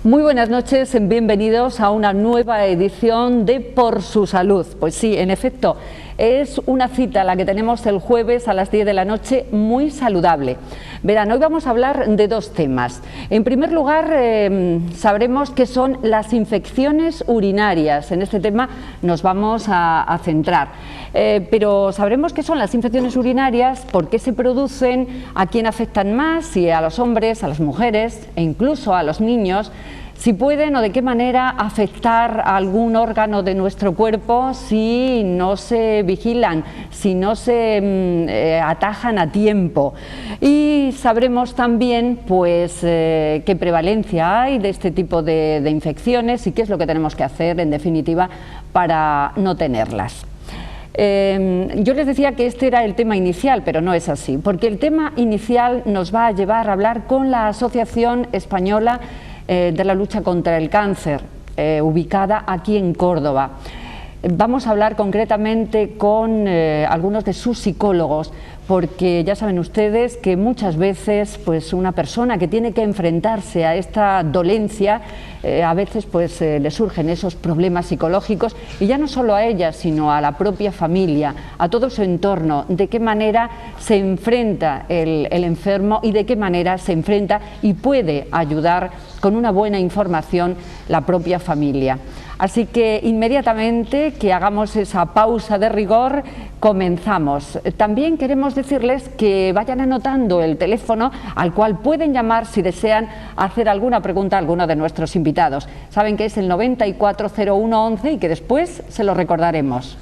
Muy buenas noches, bienvenidos a una nueva edición de Por su Salud. Pues sí, en efecto, es una cita la que tenemos el jueves a las 10 de la noche, muy saludable. Verán, hoy vamos a hablar de dos temas. En primer lugar, sabremos qué son las infecciones urinarias. En este tema nos vamos a centrar. Pero sabremos qué son las infecciones urinarias, por qué se producen, a quién afectan más, si a los hombres, a las mujeres e incluso a los niños, si pueden o de qué manera afectar a algún órgano de nuestro cuerpo si no se vigilan, si no se atajan a tiempo. Y sabremos también pues qué prevalencia hay de este tipo de infecciones y qué es lo que tenemos que hacer en definitiva para no tenerlas. Yo les decía que este era el tema inicial, pero no es así, porque el tema inicial nos va a llevar a hablar con la Asociación Española de la Lucha contra el Cáncer, ubicada aquí en Córdoba. Vamos a hablar concretamente con algunos de sus psicólogos, porque ya saben ustedes que muchas veces pues una persona que tiene que enfrentarse a esta dolencia, a veces pues le surgen esos problemas psicológicos, y ya no solo a ella, sino a la propia familia, a todo su entorno, de qué manera se enfrenta el enfermo y de qué manera se enfrenta y puede ayudar con una buena información la propia familia. Así que inmediatamente que hagamos esa pausa de rigor, comenzamos. También queremos decirles que vayan anotando el teléfono al cual pueden llamar si desean hacer alguna pregunta a alguno de nuestros invitados. Saben que es el 940111 y que después se lo recordaremos.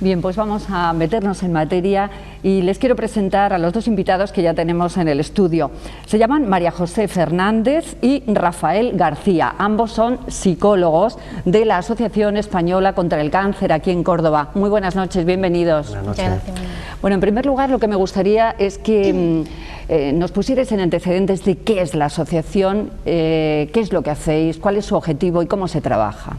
Bien, pues vamos a meternos en materia y les quiero presentar a los dos invitados que ya tenemos en el estudio. Se llaman María José Fernández y Rafael García. Ambos son psicólogos de la Asociación Española contra el Cáncer aquí en Córdoba. Muy buenas noches, bienvenidos. Buenas noches. Bueno, en primer lugar, lo que me gustaría es que nos pusierais en antecedentes de qué es la asociación, qué es lo que hacéis, cuál es su objetivo y cómo se trabaja.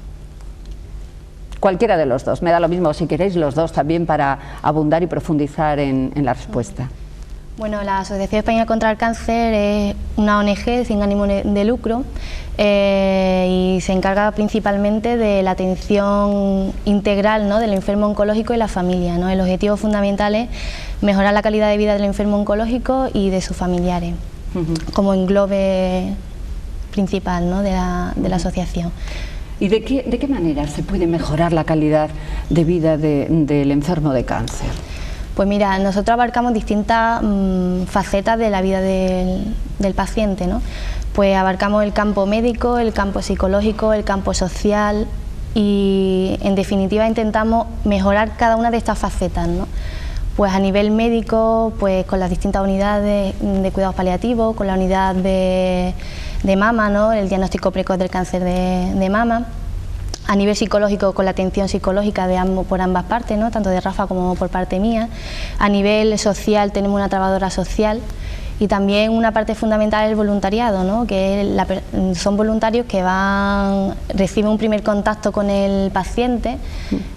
Cualquiera de los dos, me da lo mismo si queréis los dos también para abundar y profundizar en la respuesta. Bueno, la Asociación Española contra el Cáncer es una ONG sin ánimo de lucro y se encarga principalmente de la atención integral, ¿no?, del enfermo oncológico y la familia, ¿no? El objetivo fundamental es mejorar la calidad de vida del enfermo oncológico y de sus familiares, como englobe principal, ¿no?, de la asociación. ¿Y de qué manera se puede mejorar la calidad de vida del enfermo de cáncer? Pues mira, nosotros abarcamos distintas facetas de la vida del paciente, ¿no? Pues abarcamos el campo médico, el campo psicológico, el campo social y en definitiva intentamos mejorar cada una de estas facetas, ¿no? Pues a nivel médico, pues con las distintas unidades de cuidados paliativos, con la unidad de mama, ¿no?, el diagnóstico precoz del cáncer de mama. A nivel psicológico, con la atención psicológica por ambas partes, ¿no?, tanto de Rafa como por parte mía. A nivel social tenemos una trabajadora social y también una parte fundamental es el voluntariado, ¿no?, que son voluntarios que reciben un primer contacto con el paciente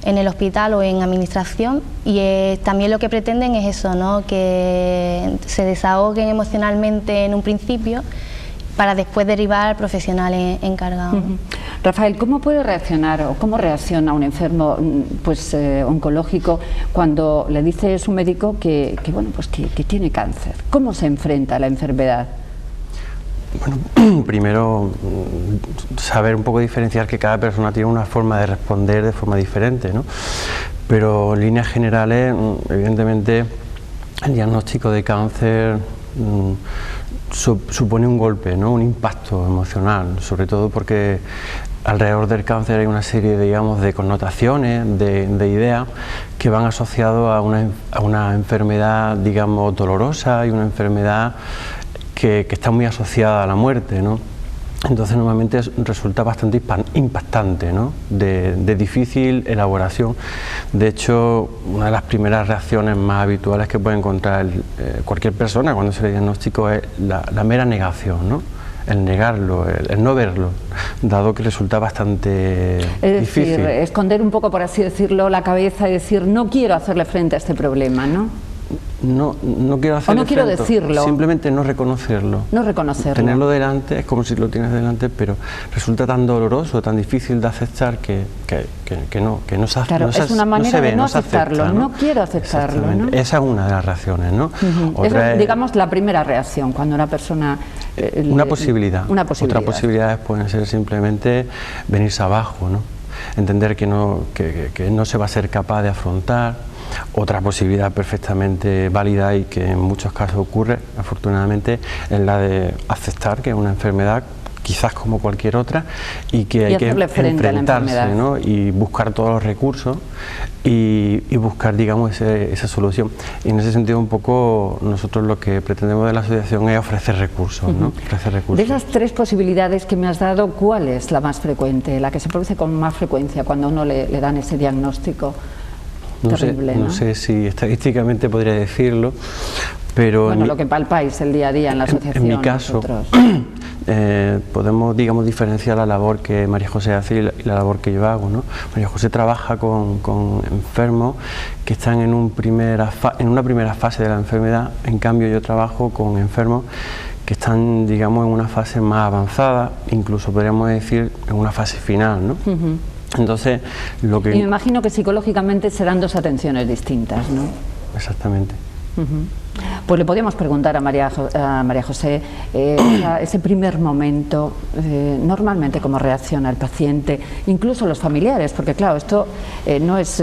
en el hospital o en administración y también lo que pretenden es eso, ¿no?, que se desahoguen emocionalmente en un principio para después derivar al profesional encargado. Rafael, ¿cómo puede reaccionar o cómo reacciona un enfermo oncológico cuando le dice su médico que tiene cáncer? ¿Cómo se enfrenta a la enfermedad? Bueno, primero saber un poco diferenciar que cada persona tiene una forma de responder de forma diferente, ¿no? Pero en líneas generales, evidentemente, el diagnóstico de cáncer supone un golpe, ¿no? Un impacto emocional, sobre todo porque alrededor del cáncer hay una serie, digamos, de connotaciones, de ideas que van asociados a una enfermedad, digamos, dolorosa y una enfermedad que está muy asociada a la muerte, ¿no? Entonces normalmente resulta bastante impactante, ¿no? De difícil elaboración. De hecho, una de las primeras reacciones más habituales que puede encontrar cualquier persona cuando se le diagnostica es la mera negación, ¿no? El negarlo, el no verlo, dado que resulta bastante difícil. Es decir, esconder un poco, por así decirlo, la cabeza y decir, no quiero hacerle frente a este problema, ¿no? No quiero hacerle o no quiero frente, decirlo. simplemente no reconocerlo. No reconocerlo. Tenerlo delante es como si lo tienes delante, pero resulta tan doloroso, tan difícil de aceptar que no se Claro, es una manera de no aceptarlo, no quiero aceptarlo, ¿no? Esa es una de las reacciones, ¿no? Esa es, digamos, la primera reacción, cuando una persona... Una posibilidad. Otras posibilidades pueden ser simplemente venirse abajo, ¿no? Entender que no se va a ser capaz de afrontar. Otra posibilidad perfectamente válida y que en muchos casos ocurre, afortunadamente, es la de aceptar que es una enfermedad quizás como cualquier otra y que hay que enfrentarse, ¿no? Y buscar todos los recursos y buscar, digamos, esa solución. Y en ese sentido un poco nosotros lo que pretendemos de la asociación es ofrecer recursos, ¿no? Ofrecer recursos. De esas tres posibilidades que me has dado, ¿cuál es la más frecuente, la que se produce con más frecuencia cuando a uno le dan ese diagnóstico? Terrible, no sé si estadísticamente podría decirlo, pero... Bueno, lo que palpáis el día a día en la asociación. En mi caso, podemos, digamos, diferenciar la labor que María José hace y la labor que yo hago, ¿no? María José trabaja con enfermos que están en una primera fase de la enfermedad, en cambio yo trabajo con enfermos que están, digamos, en una fase más avanzada, incluso podríamos decir en una fase final, ¿no? Entonces, Y me imagino que psicológicamente serán dos atenciones distintas, ¿no? Exactamente. Pues le podríamos preguntar a María José, ese primer momento, normalmente cómo reacciona el paciente, incluso los familiares, porque claro, esto no es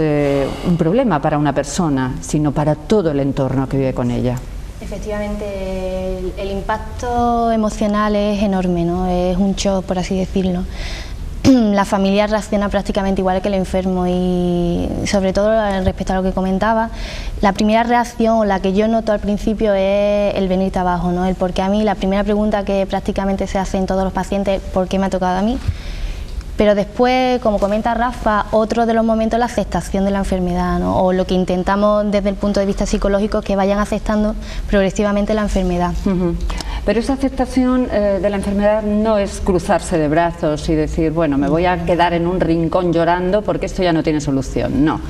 un problema para una persona, sino para todo el entorno que vive con ella. Efectivamente, el impacto emocional es enorme, ¿no? Es un shock, por así decirlo. La familia reacciona prácticamente igual que el enfermo y sobre todo respecto a lo que comentaba, la primera reacción, la que yo noto al principio es el venirte abajo, ¿no? El porque a mí, la primera pregunta que prácticamente se hace en todos los pacientes, ¿por qué me ha tocado a mí? Pero después, como comenta Rafa, otro de los momentos es la aceptación de la enfermedad, ¿no? O lo que intentamos desde el punto de vista psicológico es que vayan aceptando progresivamente la enfermedad. Pero esa aceptación de la enfermedad no es cruzarse de brazos y decir, bueno, me voy a quedar en un rincón llorando porque esto ya no tiene solución, no.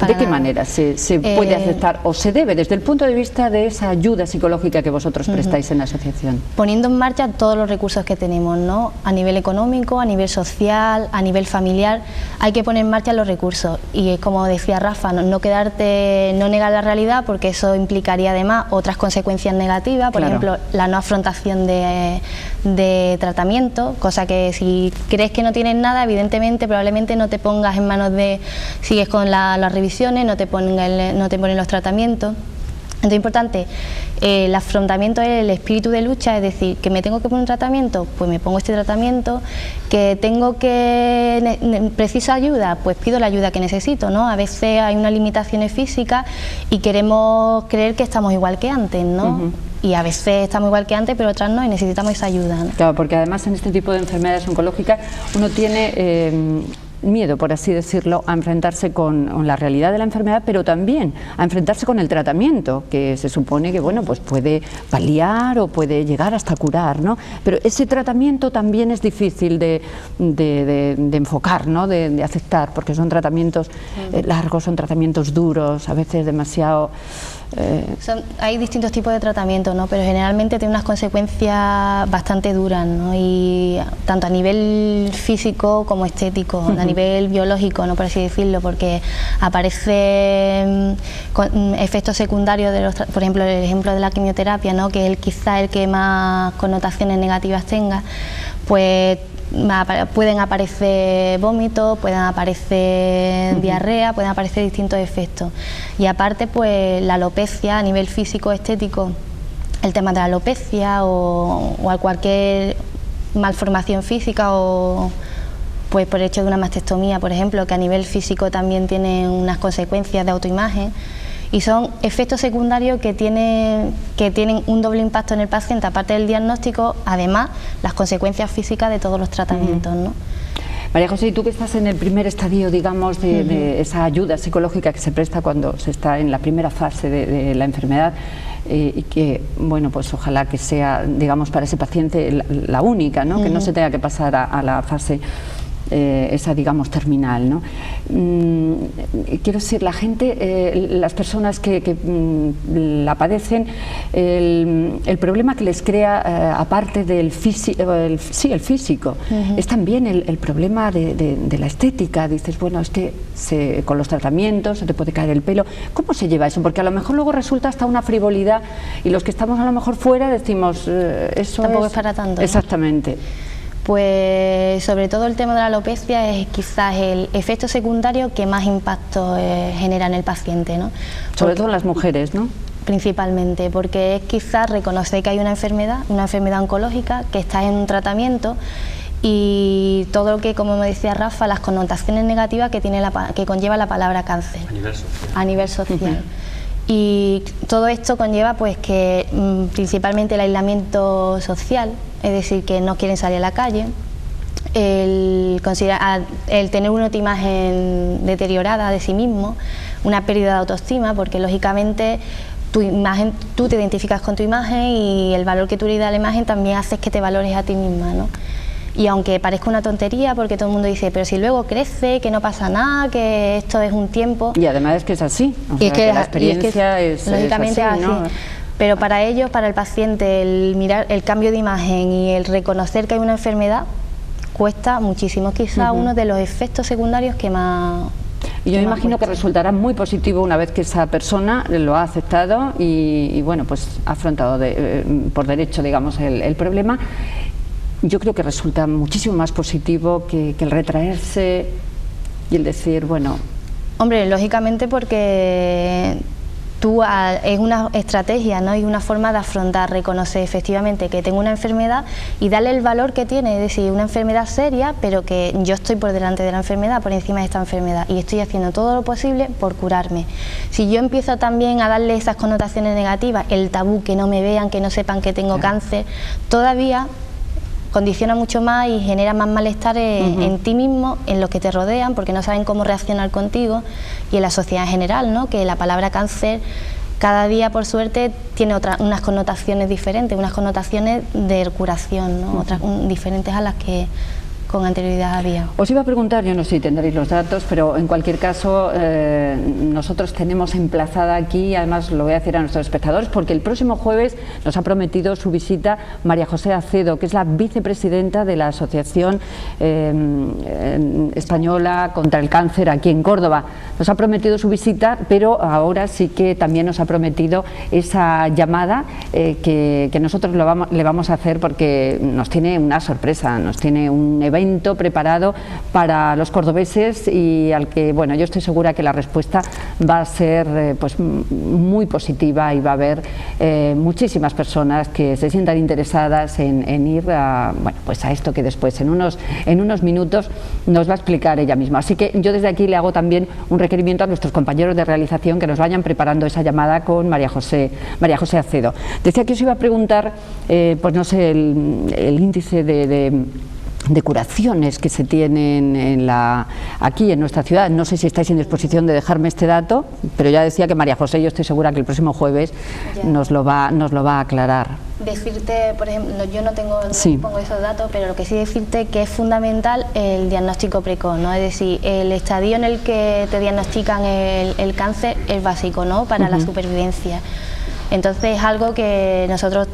¿De qué manera se puede aceptar o se debe desde el punto de vista de esa ayuda psicológica que vosotros prestáis en la asociación? Poniendo en marcha todos los recursos que tenemos, ¿no? A nivel económico, a nivel social, a nivel familiar, hay que poner en marcha los recursos y como decía Rafa, no negar la realidad porque eso implicaría además otras consecuencias negativas, por ejemplo, la no afrontación de tratamiento, cosa que si crees que no tienes nada, evidentemente probablemente no te pongas en manos de, sigues con las revisiones, no te ponen los tratamientos. Entonces, importante, el afrontamiento es el espíritu de lucha, es decir, que me tengo que poner un tratamiento, pues me pongo este tratamiento, que preciso ayuda, pues pido la ayuda que necesito, ¿no? A veces hay unas limitaciones físicas y queremos creer que estamos igual que antes, ¿no? Y a veces estamos igual que antes, pero otras no, y necesitamos esa ayuda, ¿no? Claro, porque además en este tipo de enfermedades oncológicas uno tiene miedo, por así decirlo, a enfrentarse con la realidad de la enfermedad, pero también a enfrentarse con el tratamiento, que se supone que, bueno, pues puede paliar o puede llegar hasta curar, ¿no? Pero ese tratamiento también es difícil de enfocar, ¿no? De aceptar, porque son tratamientos largos, son tratamientos duros, a veces demasiado... Hay distintos tipos de tratamientos, ¿no? Pero generalmente tiene unas consecuencias bastante duras, ¿no? Y tanto a nivel físico como estético, a nivel biológico, ¿no? Por así decirlo, porque aparecen con efectos secundarios, por ejemplo, el ejemplo de la quimioterapia, ¿no? Que es quizá el que más connotaciones negativas tenga, pues pueden aparecer vómitos, pueden aparecer diarrea, pueden aparecer distintos efectos. Y aparte, pues la alopecia a nivel físico, estético, el tema de la alopecia o cualquier malformación física o pues por el hecho de una mastectomía, por ejemplo, que a nivel físico también tiene unas consecuencias de autoimagen, y son efectos secundarios que tienen un doble impacto en el paciente, aparte del diagnóstico, además las consecuencias físicas de todos los tratamientos, ¿no? María José, y tú que estás en el primer estadio, digamos, de esa ayuda psicológica que se presta cuando se está en la primera fase de la enfermedad, y que, bueno, pues ojalá que sea, digamos, para ese paciente la única, ¿no? Que no se tenga que pasar a la fase esa, digamos, terminal, ¿no? Quiero decir, la gente, las personas que la padecen, el problema que les crea, aparte del físico, el físico, es también el problema de la estética. Dices, bueno, es que con los tratamientos se te puede caer el pelo. ¿Cómo se lleva eso? Porque a lo mejor luego resulta hasta una frivolidad, y los que estamos a lo mejor fuera decimos, eso tampoco es para tanto, ¿no? Exactamente. Pues sobre todo el tema de la alopecia es quizás el efecto secundario que más impacto genera en el paciente, ¿no? Sobre todo en las mujeres, ¿no? Principalmente, porque es quizás reconocer que hay una enfermedad oncológica, que está en un tratamiento, y todo lo que, como me decía Rafa, las connotaciones negativas que conlleva la palabra cáncer a nivel social. Y todo esto conlleva pues que principalmente el aislamiento social, es decir, que no quieren salir a la calle, el tener una autoimagen deteriorada de sí mismo, una pérdida de autoestima, porque lógicamente tú te identificas con tu imagen, y el valor que tú le das a la imagen también hace que te valores a ti misma, ¿no? Y aunque parezca una tontería, porque todo el mundo dice, pero si luego crece, que no pasa nada, que esto es un tiempo. Y además es que es así, o sea, que la experiencia es lógicamente así, ¿no? Pero para ellos, para el paciente, el mirar el cambio de imagen y el reconocer que hay una enfermedad cuesta muchísimo, quizá uno de los efectos secundarios que más... Y yo me imagino que resultará muy positivo una vez que esa persona lo ha aceptado y bueno, pues ha afrontado por derecho, digamos, el problema. Yo creo que resulta muchísimo más positivo que el retraerse y el decir, bueno... Hombre, lógicamente, porque es una estrategia, ¿no? Y una forma de afrontar, reconocer efectivamente que tengo una enfermedad y darle el valor que tiene, es decir, una enfermedad seria, pero que yo estoy por delante de la enfermedad, por encima de esta enfermedad, y estoy haciendo todo lo posible por curarme. Si yo empiezo también a darle esas connotaciones negativas, el tabú, que no me vean, que no sepan que tengo cáncer, todavía condiciona mucho más y genera más malestar en ti mismo, en los que te rodean, porque no saben cómo reaccionar contigo, y en la sociedad en general, ¿no? Que la palabra cáncer cada día, por suerte, tiene unas connotaciones diferentes, unas connotaciones de curación, ¿no? Otras diferentes a las que con anterioridad había. Os iba a preguntar, yo no sé si tendréis los datos, pero en cualquier caso nosotros tenemos emplazada aquí, además lo voy a decir a nuestros espectadores, porque el próximo jueves nos ha prometido su visita María José Acedo, que es la vicepresidenta de la Asociación Española contra el Cáncer aquí en Córdoba. Nos ha prometido su visita, pero ahora sí que también nos ha prometido esa llamada que nosotros le vamos a hacer, porque nos tiene una sorpresa, nos tiene un evento preparado para los cordobeses, y al que, bueno, yo estoy segura que la respuesta va a ser pues muy positiva, y va a haber muchísimas personas que se sientan interesadas en ir a, bueno, pues a esto que después en unos minutos nos va a explicar ella misma. Así que yo desde aquí le hago también un requerimiento a nuestros compañeros de realización que nos vayan preparando esa llamada con María José Acedo. Decía que os iba a preguntar, pues no sé, el índice de curaciones que se tienen aquí en nuestra ciudad. No sé si estáis en disposición de dejarme este dato, pero ya decía que María José, yo estoy segura que el próximo jueves nos lo va a aclarar. Decirte, por ejemplo, yo no pongo esos datos, pero lo que sí decirte que es fundamental el diagnóstico precoz, ¿no? Es decir, el estadio en el que te diagnostican el cáncer es básico, ¿no? Para la supervivencia. Entonces es algo que nosotros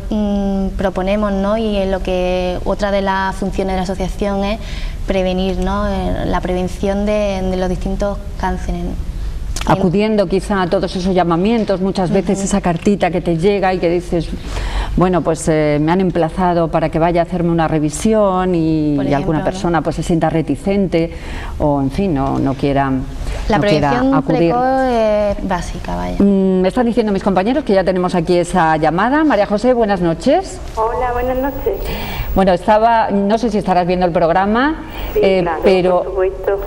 proponemos, ¿no? Y en lo que otra de las funciones de la asociación es prevenir, ¿no? La prevención de los distintos cánceres. acudiendo quizá a todos esos llamamientos, muchas veces esa cartita que te llega y que dices, bueno, pues me han emplazado para que vaya a hacerme una revisión y alguna persona pues se sienta reticente o en fin, no quiera La proyección acudir. precoz es básica, vaya. Me están diciendo mis compañeros que ya tenemos aquí esa llamada. María José, buenas noches. Hola, buenas noches. Bueno, no sé si estarás viendo el programa, Sí, claro, pero... por supuesto.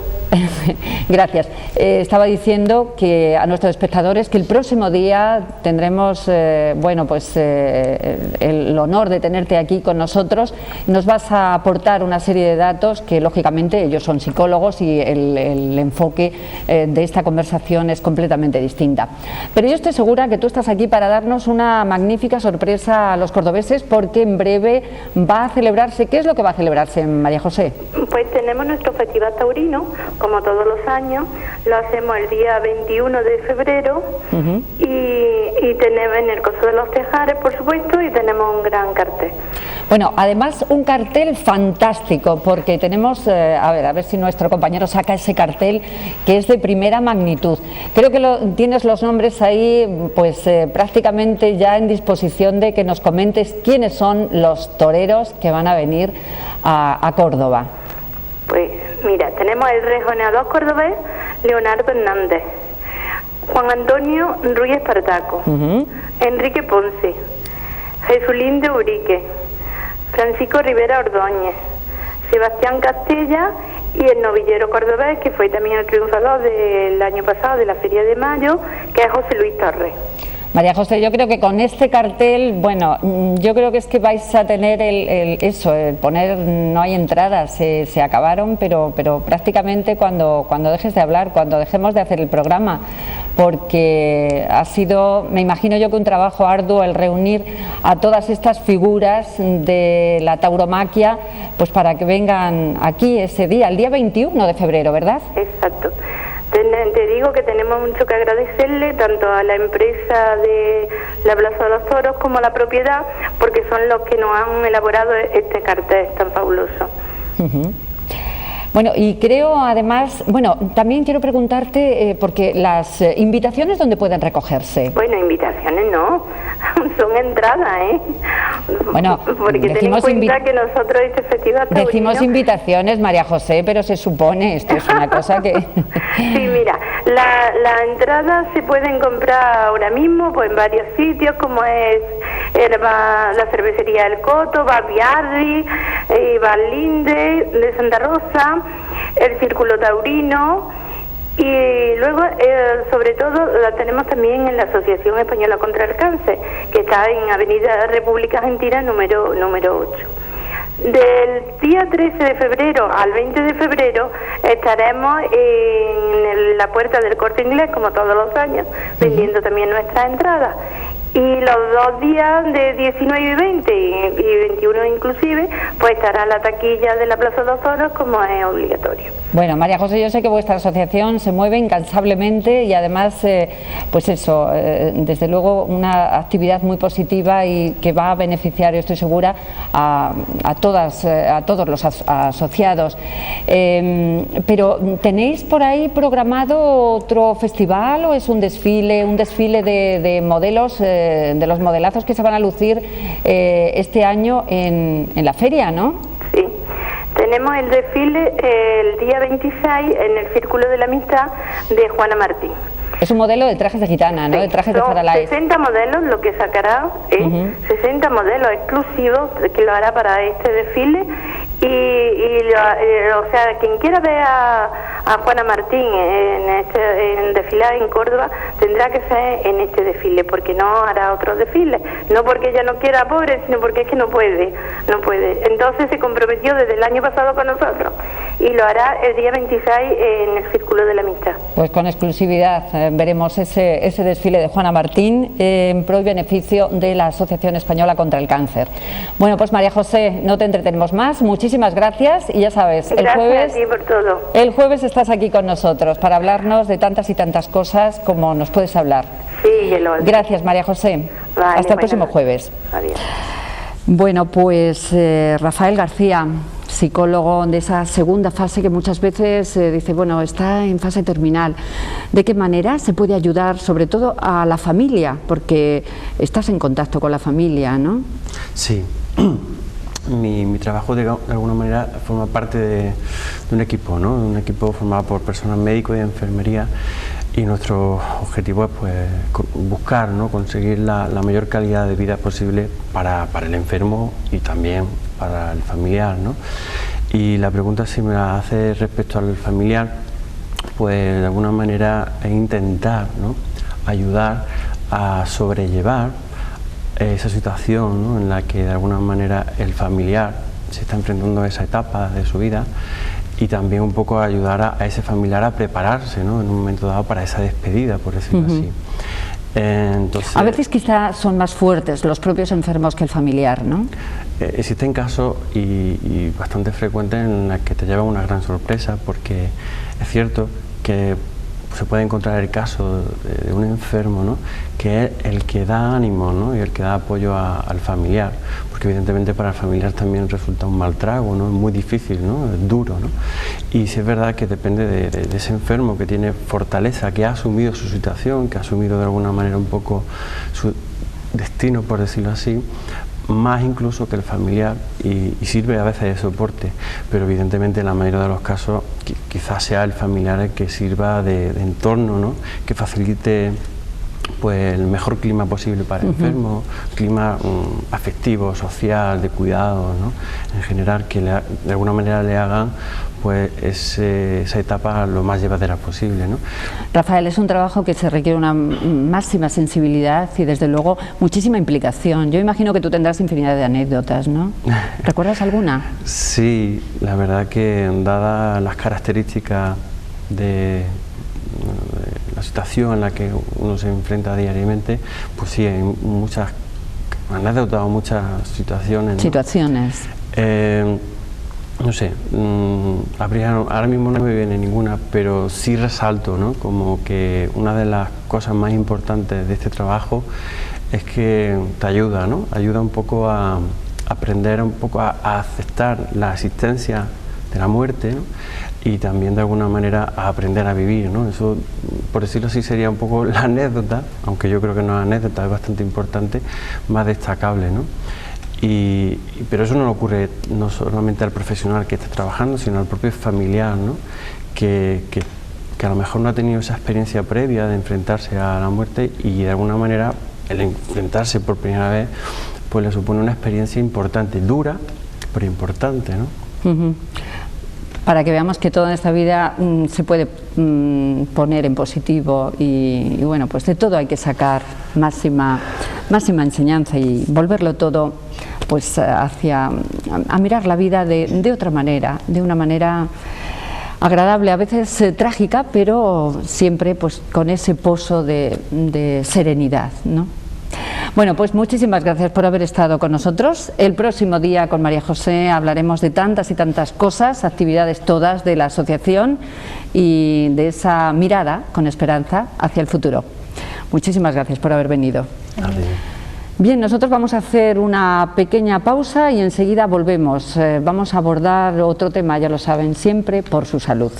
Gracias. Estaba diciendo que a nuestros espectadores que el próximo día tendremos bueno, pues, el honor de tenerte aquí con nosotros. Nos vas a aportar una serie de datos que lógicamente ellos son psicólogos y el enfoque de esta conversación es completamente distinta. Pero yo estoy segura que tú estás aquí para darnos una magnífica sorpresa a los cordobeses, porque en breve va a celebrarse. ¿Qué es lo que va a celebrarse, María José? Pues tenemos nuestro Festival Taurino, como todos los años, lo hacemos el día 21 de febrero y tenemos en el Coso de los Tejares, por supuesto, y tenemos un gran cartel. Bueno, además un cartel fantástico, porque tenemos, a ver si nuestro compañero saca ese cartel que es de primera magnitud. Creo que tienes los nombres ahí, pues prácticamente ya en disposición de que nos comentes quiénes son los toreros que van a venir a Córdoba. Pues mira, tenemos el rejoneador cordobés Leonardo Hernández, Juan Antonio Ruiz Espartaco, Enrique Ponce, Jesulín de Urique, Francisco Rivera Ordóñez, Sebastián Castella y el novillero cordobés, que fue también el triunfador del año pasado de la Feria de Mayo, que es José Luis Torres. María José, yo creo que con este cartel, bueno, yo creo que es que vais a tener el poner, no hay entradas, se acabaron, pero prácticamente cuando dejes de hablar, cuando dejemos de hacer el programa, porque ha sido, me imagino yo, que un trabajo arduo el reunir a todas estas figuras de la tauromaquia, pues para que vengan aquí ese día, el día 21 de febrero, ¿verdad? Exacto. Te digo que tenemos mucho que agradecerle tanto a la empresa de la Plaza de los Toros como a la propiedad, porque son los que nos han elaborado este cartel tan fabuloso. Bueno, y creo además, bueno, también quiero preguntarte, porque las invitaciones, ¿dónde pueden recogerse? Bueno, invitaciones no, son entradas, ¿eh? Bueno, porque ten en cuenta que nosotros este festival taurino... Decimos invitaciones, María José, pero se supone, esto es una cosa que... Sí, mira, las entradas se pueden comprar ahora mismo pues en varios sitios, como es la cervecería El Coto, Barbiarri, Valinde de Santa Rosa, el Círculo Taurino, y luego sobre todo la tenemos también en la Asociación Española contra el Cáncer, que está en Avenida República Argentina número 8. Del día 13 de febrero al 20 de febrero estaremos en la puerta del Corte Inglés, como todos los años, vendiendo también nuestras entradas. Y los 2 días de 19 y 20 y 21 inclusive, pues estará la taquilla de la Plaza de los Toros, como es obligatorio. Bueno, María José, yo sé que vuestra asociación se mueve incansablemente y además, pues eso, desde luego una actividad muy positiva y que va a beneficiar, yo estoy segura, a todos los asociados. Pero ¿tenéis por ahí programado otro festival o es un desfile de modelos, de los modelazos que se van a lucir este año en la feria, ¿no? Sí. Tenemos el desfile el día 26 en el Círculo de la Amistad de Juana Martín. Es un modelo de trajes de gitana, ¿no? Sí, de trajes de Faralaes. 60 modelos lo que sacará, 60 modelos exclusivos que lo hará para este desfile o sea, quien quiera ver a Juana Martín en desfilar en Córdoba tendrá que ser en este desfile, porque no hará otro desfile, no porque ella no quiera, pobre, sino porque es que no puede. Entonces se comprometió desde el año pasado con nosotros y lo hará el día 26 en el Círculo de la Amistad. Pues con exclusividad veremos ese desfile de Juana Martín en pro y beneficio de la Asociación Española contra el Cáncer. Bueno, pues María José, no te entretenemos más, muchísimas gracias y ya sabes, Gracias a ti por todo. El jueves estás aquí con nosotros para hablarnos de tantas y tantas cosas como nos puedes hablar. Sí, Gracias, María José. Vale, hasta el próximo jueves. Adiós. Bueno, pues Rafael García, psicólogo de esa segunda fase que muchas veces dice, bueno, está en fase terminal. ¿De qué manera se puede ayudar sobre todo a la familia? Porque estás en contacto con la familia, ¿no? Sí. Mi trabajo de alguna manera forma parte de un equipo, ¿no? Un equipo formado por personal médico y de enfermería, y nuestro objetivo es pues buscar, ¿no? Conseguir la mayor calidad de vida posible para el enfermo y también para el familiar, ¿no? Y la pregunta, si me la hace respecto al familiar, pues de alguna manera es intentar, ¿no? Ayudar a sobrellevar esa situación, ¿no? En la que de alguna manera el familiar se está enfrentando a esa etapa de su vida, y también un poco ayudar a ese familiar a prepararse, ¿no? En un momento dado para esa despedida, por decirlo así. Entonces, a veces quizás son más fuertes los propios enfermos que el familiar, ¿no? Existen casos y bastante frecuentes en los que te lleva una gran sorpresa, porque es cierto que se puede encontrar el caso de un enfermo, ¿no? Que es el que da ánimo, ¿no? Y el que da apoyo al familiar, porque evidentemente para el familiar también resulta un mal trago, ¿no? Es muy difícil, ¿no? Es duro, ¿no? Y sí es verdad que depende de ese enfermo que tiene fortaleza, que ha asumido su situación, que ha asumido de alguna manera un poco su destino, por decirlo así, más incluso que el familiar, y sirve a veces de soporte, pero evidentemente en la mayoría de los casos quizás sea el familiar el que sirva de entorno, ¿no? Que facilite pues el mejor clima posible para el enfermo, clima afectivo, social, de cuidado, ¿no? En general, que de alguna manera le hagan pues esa etapa lo más llevadera posible, ¿no? Rafael, es un trabajo que se requiere una máxima sensibilidad y desde luego muchísima implicación. Yo imagino que tú tendrás infinidad de anécdotas, ¿no? ¿Recuerdas alguna? Sí, la verdad que dadas las características de la situación en la que uno se enfrenta diariamente, pues sí, hay muchas anécdotas o muchas situaciones, ¿no? Situaciones. No sé, ahora mismo no me viene ninguna, pero sí resalto, ¿no? Como que una de las cosas más importantes de este trabajo es que te ayuda, ¿no? Ayuda un poco a aprender un poco a aceptar la existencia de la muerte, ¿no? Y también de alguna manera a aprender a vivir, ¿no? Eso, por decirlo así, sería un poco la anécdota, aunque yo creo que no es anécdota, es bastante importante, más destacable, ¿no? Pero eso no le ocurre no solamente al profesional que está trabajando, sino al propio familiar, ¿no? Que a lo mejor no ha tenido esa experiencia previa de enfrentarse a la muerte, y de alguna manera el enfrentarse por primera vez pues le supone una experiencia importante, dura, pero importante, ¿no? Para que veamos que todo en esta vida se puede poner en positivo y bueno, pues de todo hay que sacar máxima enseñanza y volverlo todo pues a mirar la vida de otra manera, de una manera agradable, a veces trágica, pero siempre pues con ese pozo de serenidad, ¿no? Bueno, pues muchísimas gracias por haber estado con nosotros. El próximo día con María José hablaremos de tantas y tantas cosas, actividades todas de la asociación y de esa mirada con esperanza hacia el futuro. Muchísimas gracias por haber venido. Adiós. Bien, nosotros vamos a hacer una pequeña pausa y enseguida volvemos. Vamos a abordar otro tema, ya lo saben, siempre por su salud.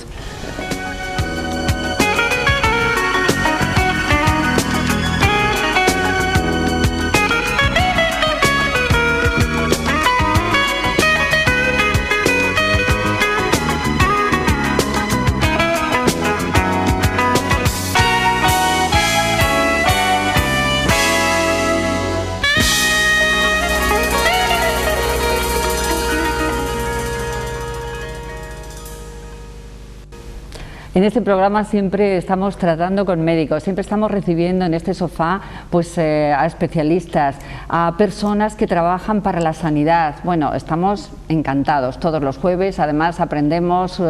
En este programa siempre estamos tratando con médicos, siempre estamos recibiendo en este sofá pues, a especialistas, a personas que trabajan para la sanidad. Bueno, estamos encantados todos los jueves, además aprendemos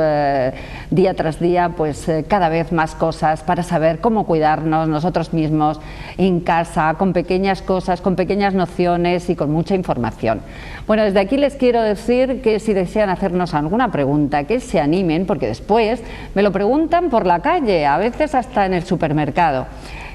día tras día pues, cada vez más cosas para saber cómo cuidarnos nosotros mismos en casa, con pequeñas cosas, con pequeñas nociones y con mucha información. Bueno, desde aquí les quiero decir que si desean hacernos alguna pregunta, que se animen, porque después me lo preguntan por la calle, a veces hasta en el supermercado.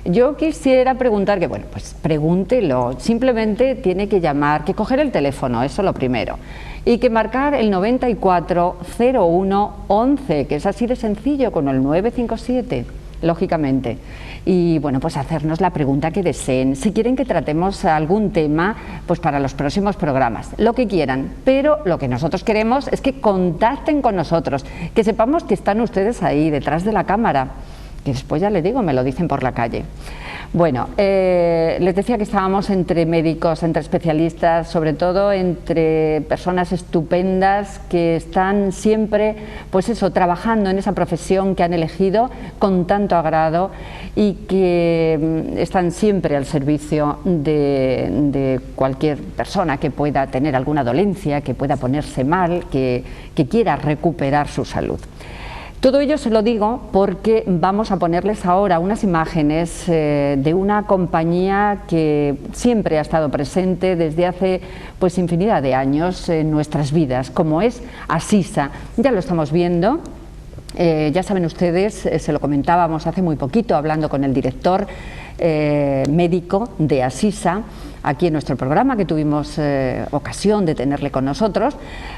Yo quisiera preguntar, que bueno, pues pregúntelo, simplemente tiene que llamar, que coger el teléfono, eso lo primero, y que marcar el 940111, que es así de sencillo, con el 957, lógicamente. Y bueno, pues hacernos la pregunta que deseen, si quieren que tratemos algún tema, pues para los próximos programas, lo que quieran, pero lo que nosotros queremos es que contacten con nosotros, que sepamos que están ustedes ahí detrás de la cámara, que después ya les digo, me lo dicen por la calle. Bueno, les decía que estábamos entre médicos, entre especialistas, sobre todo entre personas estupendas que están siempre, pues eso, trabajando en esa profesión que han elegido con tanto agrado y que están siempre al servicio de cualquier persona que pueda tener alguna dolencia, que pueda ponerse mal, que quiera recuperar su salud. Todo ello se lo digo porque vamos a ponerles ahora unas imágenes de una compañía que siempre ha estado presente desde hace pues infinidad de años en nuestras vidas, como es Asisa. Ya lo estamos viendo. Ya saben ustedes, se lo comentábamos hace muy poquito hablando con el director médico de Asisa, aquí en nuestro programa, que tuvimos ocasión de tenerle con nosotros,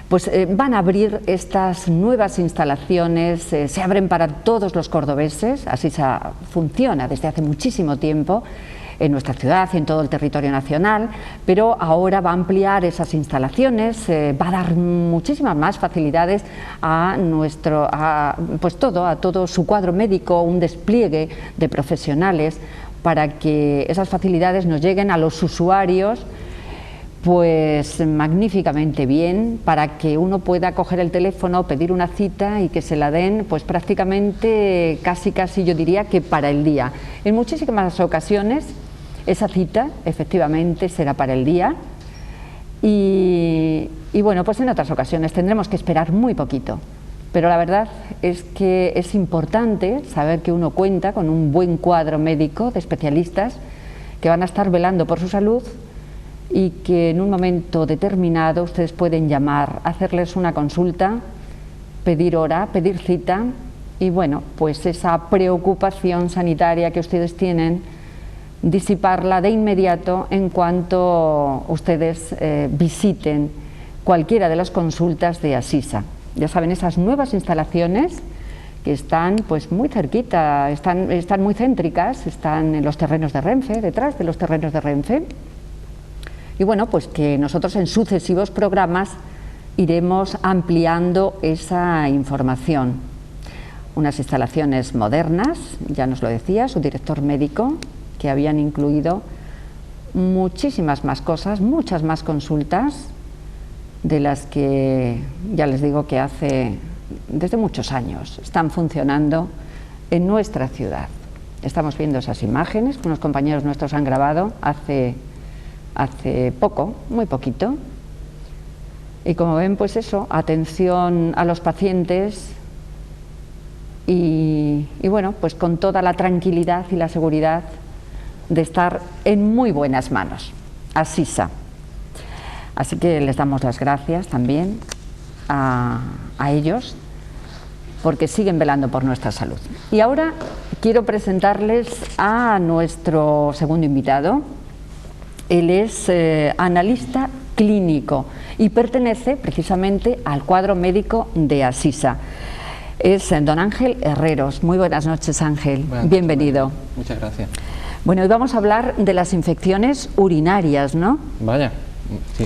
pues van a abrir estas nuevas instalaciones, se abren para todos los cordobeses. Asisa funciona desde hace muchísimo tiempo en nuestra ciudad y en todo el territorio nacional, pero ahora va a ampliar esas instalaciones, va a dar muchísimas más facilidades a todo su cuadro médico, un despliegue de profesionales para que esas facilidades nos lleguen a los usuarios pues magníficamente bien, para que uno pueda coger el teléfono, pedir una cita y que se la den pues prácticamente casi yo diría que para el día. En muchísimas ocasiones esa cita efectivamente será para el día y bueno, pues en otras ocasiones tendremos que esperar muy poquito. Pero la verdad es que es importante saber que uno cuenta con un buen cuadro médico de especialistas que van a estar velando por su salud y que en un momento determinado ustedes pueden llamar, hacerles una consulta, pedir hora, pedir cita y bueno, pues esa preocupación sanitaria que ustedes tienen, disiparla de inmediato en cuanto ustedes visiten cualquiera de las consultas de Asisa. Ya saben, esas nuevas instalaciones que están pues muy cerquita, están muy céntricas, están en los terrenos de Renfe, detrás de los terrenos de Renfe. Y bueno, pues que nosotros en sucesivos programas iremos ampliando esa información. Unas instalaciones modernas, ya nos lo decía su director médico, que habían incluido muchísimas más cosas, muchas más consultas, de las que ya les digo que desde muchos años están funcionando en nuestra ciudad. Estamos viendo esas imágenes que unos compañeros nuestros han grabado hace poco, muy poquito, y como ven, pues eso, atención a los pacientes y bueno, pues con toda la tranquilidad y la seguridad de estar en muy buenas manos. Asisa. Así que les damos las gracias también a ellos porque siguen velando por nuestra salud. Y ahora quiero presentarles a nuestro segundo invitado. Él es analista clínico y pertenece precisamente al cuadro médico de Asisa. Es don Ángel Herreros. Muy buenas noches, Ángel. Bienvenido. Muchas gracias. Bueno, hoy vamos a hablar de las infecciones urinarias, ¿no? Vaya. Sí.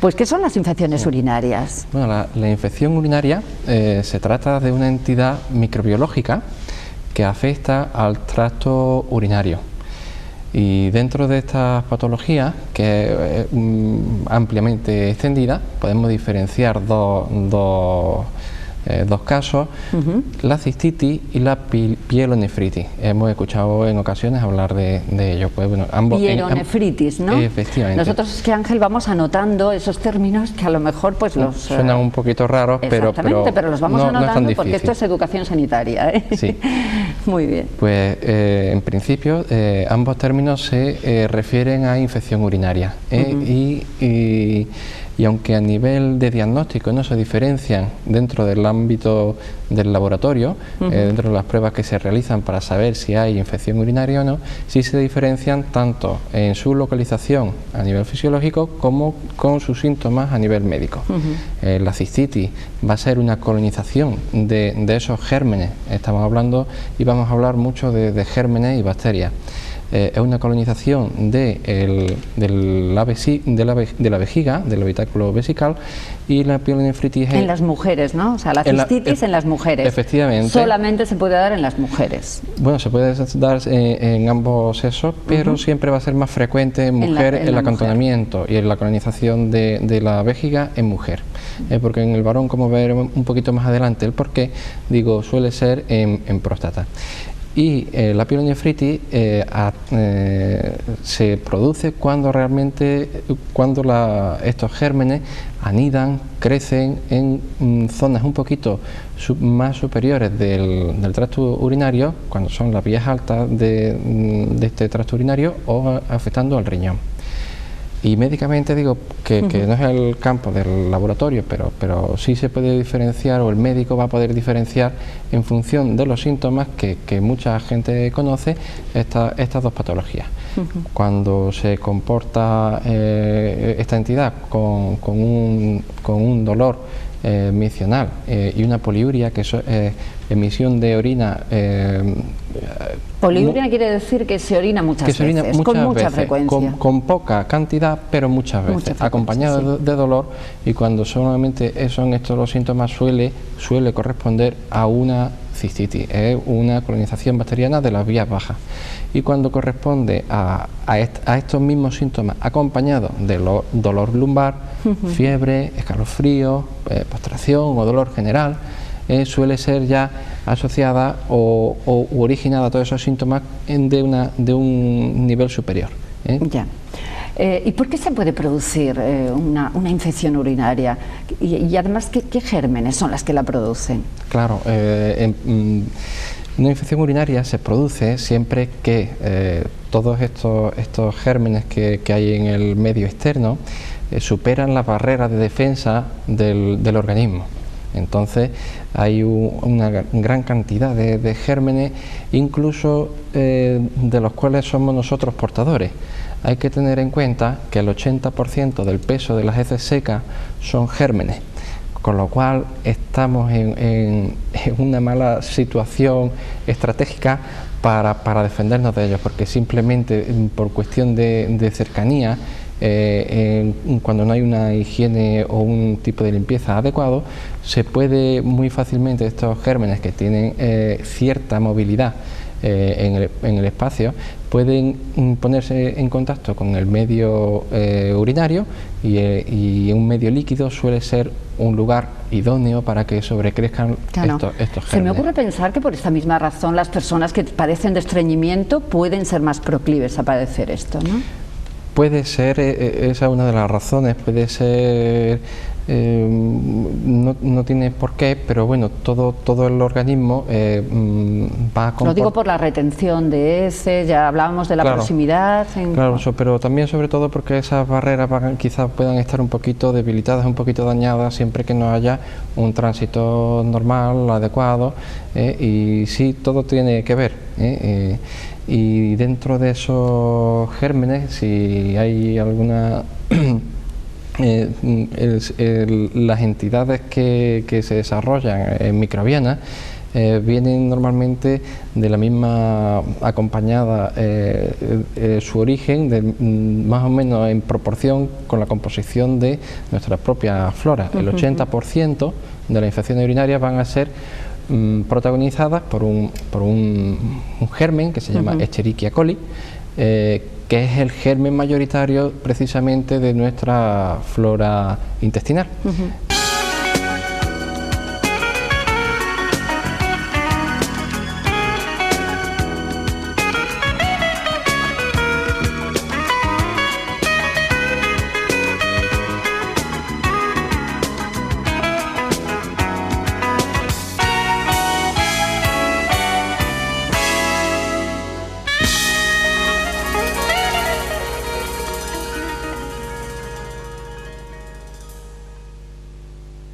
Pues, ¿qué son las infecciones urinarias? Bueno, la infección urinaria se trata de una entidad microbiológica que afecta al tracto urinario. Y dentro de estas patologías, que es ampliamente extendida, podemos diferenciar dos casos, la cistitis y la pielonefritis. Hemos escuchado en ocasiones hablar de ello. Pues, bueno, ambos, pielonefritis, ¿no? Efectivamente. Nosotros es que, Ángel, vamos anotando esos términos que a lo mejor pues los... Suenan un poquito raros, pero los vamos anotando no porque esto es educación sanitaria, ¿eh? Sí. Muy bien. Pues en principio ambos términos se refieren a infección urinaria y y aunque a nivel de diagnóstico no se diferencian dentro del ámbito del laboratorio, dentro de las pruebas que se realizan para saber si hay infección urinaria o no, sí se diferencian tanto en su localización a nivel fisiológico como con sus síntomas a nivel médico. La cistitis va a ser una colonización de esos gérmenes, estamos hablando y vamos a hablar mucho de gérmenes y bacterias. Es una colonización de la vejiga, del habitáculo vesical, y la pielonefritis en las mujeres, ¿no? O sea, la cistitis en las mujeres. Efectivamente. Solamente se puede dar en las mujeres. Bueno, se puede dar en ambos sexos, pero siempre va a ser más frecuente en mujer el acantonamiento y en la colonización de la vejiga en mujer. Porque en el varón, como veremos un poquito más adelante el porqué, digo, suele ser en próstata. Y la pielonefritis se produce cuando realmente, estos gérmenes anidan, crecen en zonas un poquito más superiores del tracto urinario, cuando son las vías altas de este tracto urinario, o afectando al riñón. Y médicamente digo que no es el campo del laboratorio, pero sí se puede diferenciar, o el médico va a poder diferenciar en función de los síntomas que mucha gente conoce, estas dos patologías. Cuando se comporta esta entidad con un dolor miccional y una poliuria, que es emisión de orina. Poliuria quiere decir que se orina muchas veces, con mucha frecuencia. Con poca cantidad, pero muchas veces, acompañado de dolor, y cuando solamente son estos los síntomas suele corresponder a una cistitis, es una colonización bacteriana de las vías bajas. Y cuando corresponde a estos mismos síntomas acompañados de dolor lumbar, fiebre, escalofrío, postración o dolor general, suele ser ya asociada u originada todos esos síntomas de un nivel superior. Ya. ¿Y por qué se puede producir una infección urinaria? Y además, ¿qué gérmenes son las que la producen? Claro, una infección urinaria se produce siempre que todos estos gérmenes que hay en el medio externo superan las barreras de defensa del organismo. Entonces hay una gran cantidad de gérmenes, incluso de los cuales somos nosotros portadores. Hay que tener en cuenta que el 80% del peso de las heces secas son gérmenes, con lo cual estamos en una mala situación estratégica para defendernos de ellos, porque simplemente por cuestión de cercanía, cuando no hay una higiene o un tipo de limpieza adecuado, se puede muy fácilmente, estos gérmenes que tienen cierta movilidad en el espacio, pueden ponerse en contacto con el medio urinario, y un medio líquido suele ser un lugar idóneo para que sobrecrezcan estos gérmenes. Se me ocurre pensar que por esta misma razón las personas que padecen de estreñimiento pueden ser más proclives a padecer esto, ¿no? Puede ser, esa es una de las razones, puede ser, no tiene por qué, pero bueno, todo el organismo va a comportar. Lo digo por la retención de heces, ya hablábamos de la proximidad. Claro, pero también sobre todo porque esas barreras quizás puedan estar un poquito debilitadas, un poquito dañadas, siempre que no haya un tránsito normal, adecuado, y sí, todo tiene que ver. Y dentro de esos gérmenes, si hay alguna las entidades que se desarrollan microbianas vienen normalmente de la misma acompañada su origen más o menos en proporción con la composición de nuestra propia flora. El 80% de las infecciones urinarias van a ser protagonizadas por un germen que se llama Escherichia coli, que es el germen mayoritario precisamente de nuestra flora intestinal.